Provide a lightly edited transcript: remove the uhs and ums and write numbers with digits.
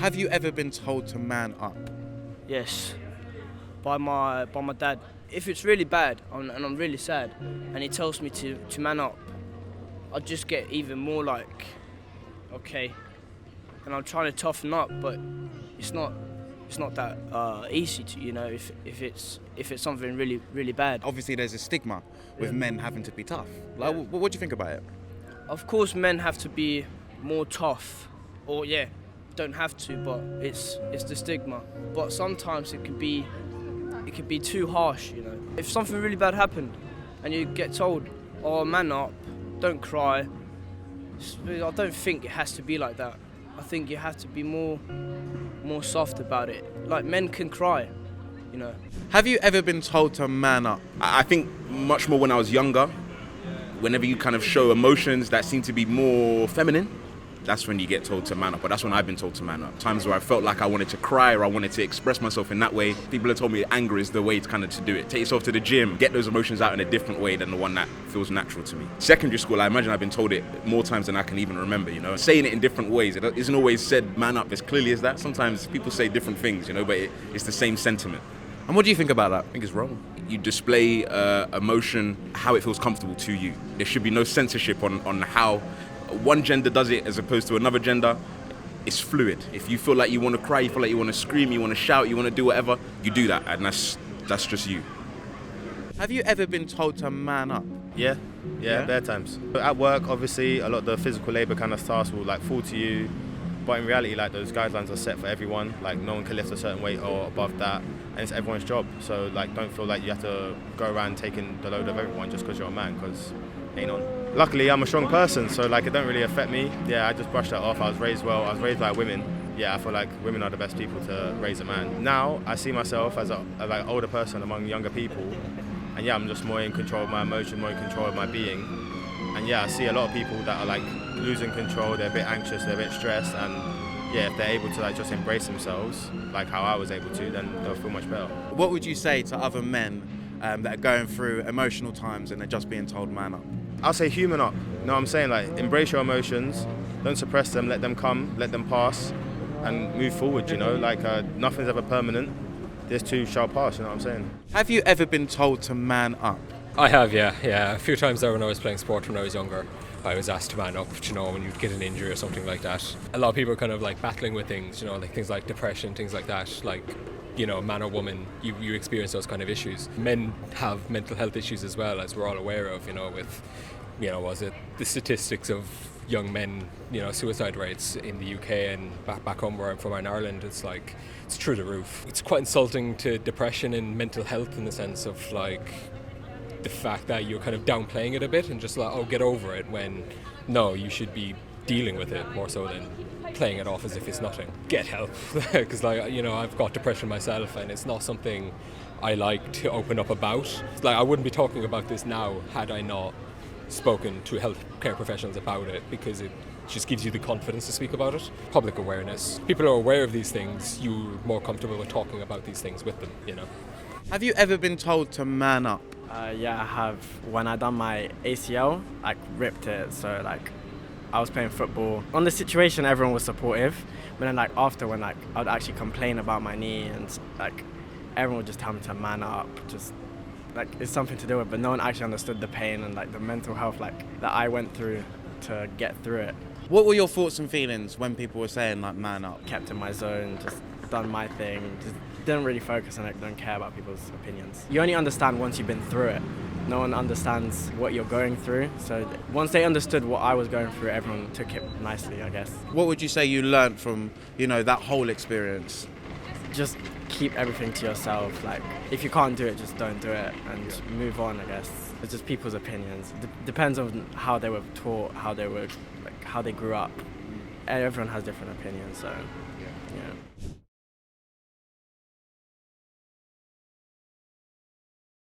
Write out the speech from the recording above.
Have you ever been told to man up? Yes, by my dad. If it's really bad and I'm really sad, and he tells me to man up, I just get even more like, okay, and I'm trying to toughen up, but it's not that easy to, if it's something really bad. Obviously, there's a stigma with men having to be tough. Like, what do you think about it? Of course, men have to be more tough, or don't have to, but it's the stigma. But sometimes it could be too harsh, If something really bad happened, and you get told, "Oh, man up, don't cry," I don't think it has to be like that. I think you have to be more soft about it. Like, men can cry, Have you ever been told to man up? I think much more when I was younger. Whenever you kind of show emotions that seem to be more feminine, that's when you get told to man up. But that's when I've been told to man up. Times where I felt like I wanted to cry or I wanted to express myself in that way, people have told me anger is the way to kind of to do it. Take yourself to the gym, get those emotions out in a different way than the one that feels natural to me. Secondary school, I imagine I've been told it more times than I can even remember, Saying it in different ways. It isn't always said man up as clearly as that. Sometimes people say different things, but it's the same sentiment. And what do you think about that? I think it's wrong. You display emotion how it feels comfortable to you. There should be no censorship on how one gender does it as opposed to another gender. It's fluid. If you feel like you want to cry, you feel like you want to scream, you want to shout, you want to do whatever, you do that, and that's just you. Have you ever been told to man up? Yeah, bare times. But at work, obviously, a lot of the physical labour kind of tasks will fall to you. But in reality, those guidelines are set for everyone. No one can lift a certain weight or above that, and it's everyone's job. So don't feel like you have to go around taking the load of everyone just because you're a man, because it ain't on. Luckily, I'm a strong person, so it don't really affect me. Yeah, I just brushed that off. I was raised well. I was raised by women. Yeah, I feel like women are the best people to raise a man. Now, I see myself as an older person among younger people, and I'm just more in control of my emotion, more in control of my being. And I see a lot of people that are losing control. They're a bit anxious, they're a bit stressed, and if they're able to just embrace themselves, like how I was able to, then they'll feel much better. What would you say to other men that are going through emotional times and they're just being told man up? I'll say human up. You know what I'm saying? Embrace your emotions, don't suppress them, let them come, let them pass, and move forward, nothing's ever permanent. This too shall pass, you know what I'm saying? Have you ever been told to man up? I have, yeah. A few times there when I was playing sport when I was younger, I was asked to man up, when you'd get an injury or something like that. A lot of people are kind of battling with things, things like depression, things like that, man or woman, you experience those kind of issues. Men have mental health issues as well, as we're all aware of, with, the statistics of young men, suicide rates in the UK and back home where I'm from in Ireland, it's through the roof. It's quite insulting to depression and mental health in the sense of the fact that you're kind of downplaying it a bit and just get over it, when no, you should be dealing with it more so than playing it off as if it's nothing. Get help, because I've got depression myself, and it's not something I like to open up about. I wouldn't be talking about this now had I not spoken to healthcare professionals about it, because it just gives you the confidence to speak about it. Public awareness. People are aware of these things, you're more comfortable with talking about these things with them, Have you ever been told to man up? Yeah, I have. When I done my ACL, ripped it, so I was playing football. On the situation, everyone was supportive, but then after, when I'd actually complain about my knee, and everyone would just tell me to man up, just it's something to do with, but no one actually understood the pain and the mental health that I went through to get through it. What were your thoughts and feelings when people were saying man up? Kept in my zone, just done my thing, just didn't really focus on it, don't care about people's opinions. You only understand once you've been through it. No one understands what you're going through, so once they understood what I was going through, everyone took it nicely, I guess. What would you say you learnt from, that whole experience? Just keep everything to yourself. If you can't do it, just don't do it and move on, I guess. It's just people's opinions. Depends on how they were taught, how they grew up. Everyone has different opinions, so yeah.